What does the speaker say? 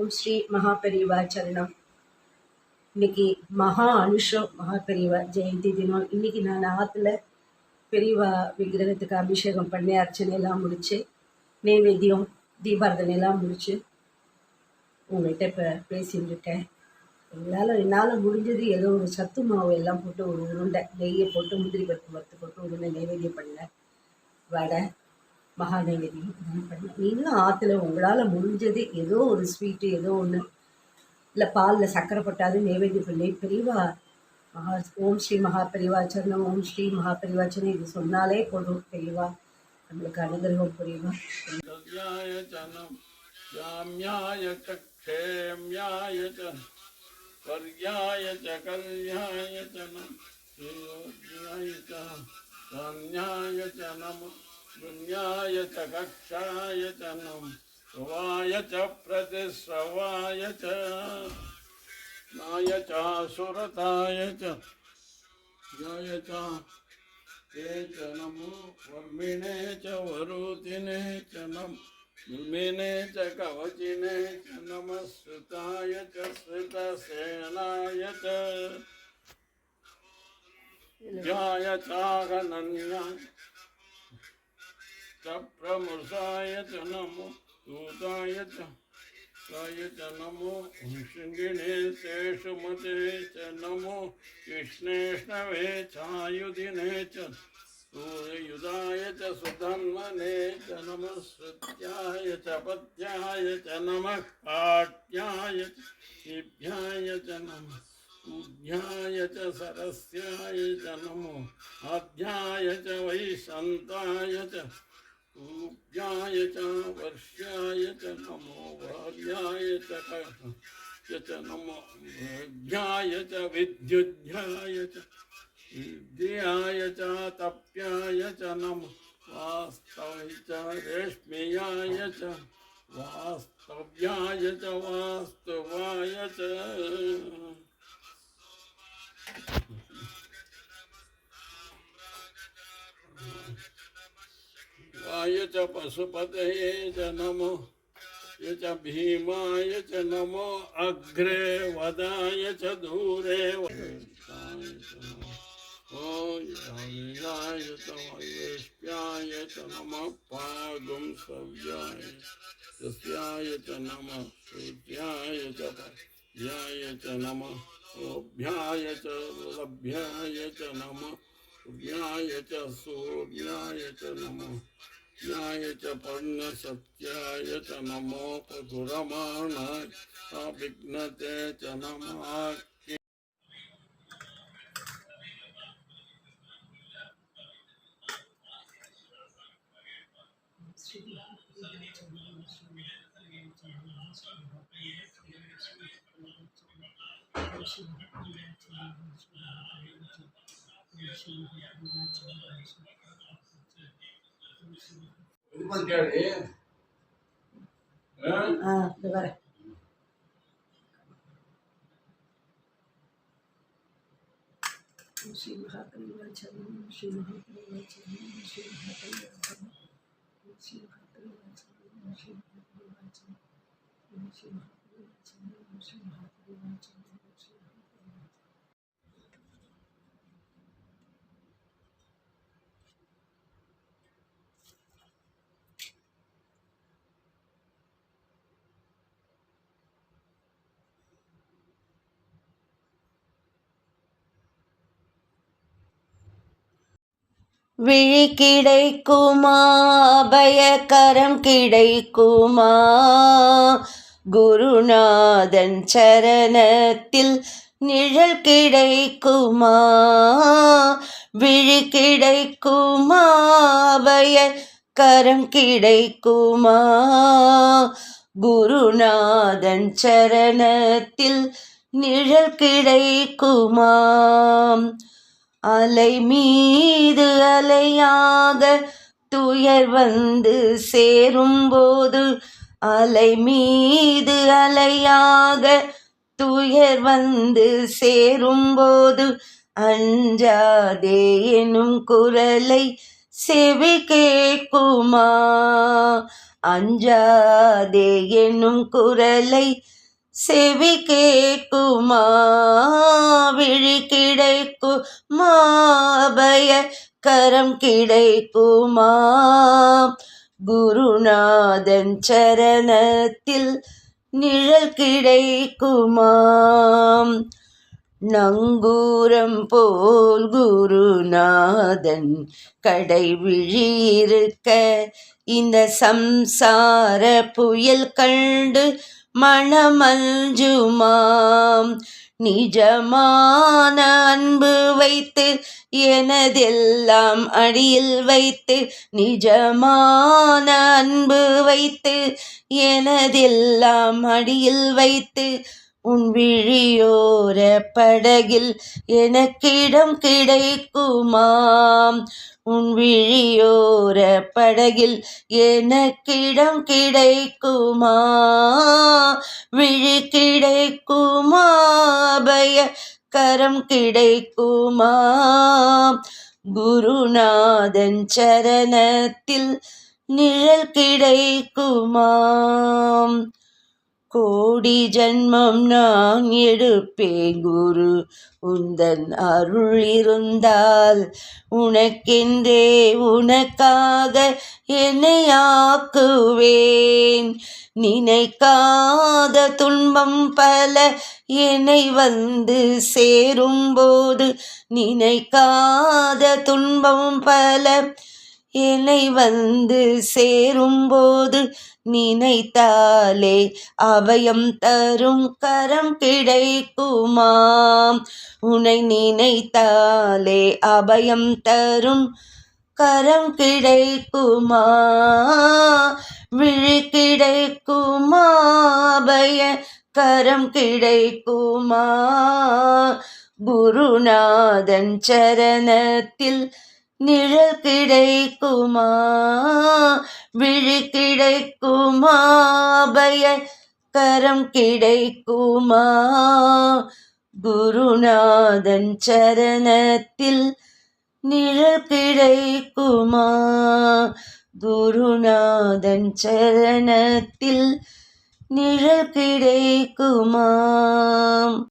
ஓம் ஸ்ரீ மகாபெரிவா சரணம். இன்னைக்கு மகா அனுஷம் மகாபெரிவா ஜெயந்தி தினம். இன்னைக்கு நான் ஆற்றுல பெரியவா விக்கிரகத்துக்கு அபிஷேகம் பண்ணி அர்ச்சனையெல்லாம் முடிச்சு நைவேத்தியம் தீபாரதனையெல்லாம் முடிச்சு உங்கள்கிட்ட இப்போ பேசிட்டு இருக்கேன். என்னால் முடிஞ்சது ஏதோ ஒரு சத்து மாவு எல்லாம் போட்டு ஒரு உருண்டை நெய்யை போட்டு முந்திரி பருப்பு வறுத்து போட்டு உருண்டை நைவேத்தியம் பண்ணேன். வடை மகா நைவேத்தியம் பண்ணேன். நீங்களும் ஆற்றுல உங்களால் முடிஞ்சது ஏதோ ஒரு ஸ்வீட்டு ஏதோ ஒன்று இல்லை பாலில் சக்கரை போட்டாது நைவேத்தியம் பண்ணி பெரியவா ஓம் ஸ்ரீ மகாபெரிவா சரணம் ஓம் ஸ்ரீ மகாபெரிவா சரணம் இது சொன்னாலே போதும் பெரியவா நம்மளுக்கு அனுகிரகம் புரியுமா. யாம்யாய க்ஷேம்யாய வர்யாய கல்யாய நமோயாய கான்யாய நமோ துன்யாய கக்ஷாய நம் சுவாய பிரதிஸ்ரவாய நாய சுரதாய ஜாய ते च नमो वर्मिणे च वरुतिने च नम मुल्मिने च कवचिने च नमः श्रुताय च श्रुतसेनाय च ज्याय चागनन्याय च प्रमुसाय च नमो दूताय च नमो शृंगिणे शेषुमते च नमो कृष्णेष्णवे चायुधिने च सूर्ययुधाय च सुधन्वने च नमः श्रुत्याय च पत्याय च नमः काट्याय च शिभ्याय च नमः उद्याय च सरस्याय च नमो आद्याय च वैशन्ताय च उद्याय च वर्ष्याय च नमो वार्याय च नमो भ्याय च विद्युद्ध्याय च विद्याय च तप्याय च नमो वास्तव्य च रेश्म्याय च वास्तव्याय च वास्तवाय च वाय च पशुपतये च नमो ये च भीमाय च नमो अग्रे वदाय च दूरे याय च वैश्व्याय च नमः पागुं सव्याय तस्याय च नमः सूर्याय च याय च नमः ओभ्याय च लभ्याय च नमः सूर्याय च सूर्याय च नमः ज्ञाय च पर्णसत्याय च नमो पधुरमाणाय अभिघ्नते च नमः श्री महापरिवार चरणम श्री महापरिवार चरणम श्री महापरिवार चरणम श्री महापरिवार चरणम श्री महापरिवार चरणम श्री महापरिवार चरणम श्री महापरिवार चरणम விழி கிடைக்குமா அபயகரம் கிடைக்குமா குருநாதன் சரணத்தில் நிழல் கிடைக்குமா விழி கிடைக்குமா அபயகரம் கிடைக்குமா குருநாதன் சரணத்தில் நிழல் கிடைக்குமா அலை மீது அலையாக துயர் வந்து சேரும்போது அலை மீது அலையாக துயர் வந்து சேரும்போது அஞ்சாதே எனும் குரலை செவி கேட்குமா அஞ்சாதே என்னும் குரலை செவி கேட்குமா, விழி கிடைக்குமா, அபய கரம் கிடைக்குமா, குருநாதன் சரணத்தில் நிழல் கிடைக்குமா. நங்கூரம் போல் குருநாதன் கடைவிழி இருக்க, இந்த சம்சார புயல் கண்டு மனமஞ்சுமாம். நிஜமான அன்பு வைத்து எனதெல்லாம் அடியில் வைத்து, நிஜமான அன்பு வைத்து எனதெல்லாம் அடியில் வைத்து, உன் விழியோர படகில் எனக்கிடம் கிடைக்குமாம். உன் விழியோர படகில் எனக்கிடம் கிடைக்குமா, விழி கிடைக்குமா, அபய கரம் கிடைக்குமா, குருநாதன் சரணத்தில் நிழல் கிடைக்குமா. கோடி ஜன்மம் நான் எடுப்பேன் குரு உந்தன் அருள் இருந்தால், உனக்கென்றே உனக்காக என்னை ஆக்குவேன். நினைக்காத துன்பம் பல என்னை வந்து சேரும்போது, நினைக்காத துன்பம் பல என்னை வந்து சேரும்போது, நினைத்தாலே அபயம் தரும் கரம் கிடைக்குமாம். உன்னை நினைத்தாலே அபயம் தரும் கரம் கிடைக்குமா, விழி கிடைக்குமா, அபய கரம் கிடைக்குமா, குருநாதன் சரணத்தில் நிழல் கிடைக்குமா, விழி கிடைக்குமா, அபய கரம் கிடைக்குமா, குருநாதன் சரணத்தில் நிழல் கிடைக்குமா, குருநாதன் சரணத்தில் நிழல் கிடைக்குமா.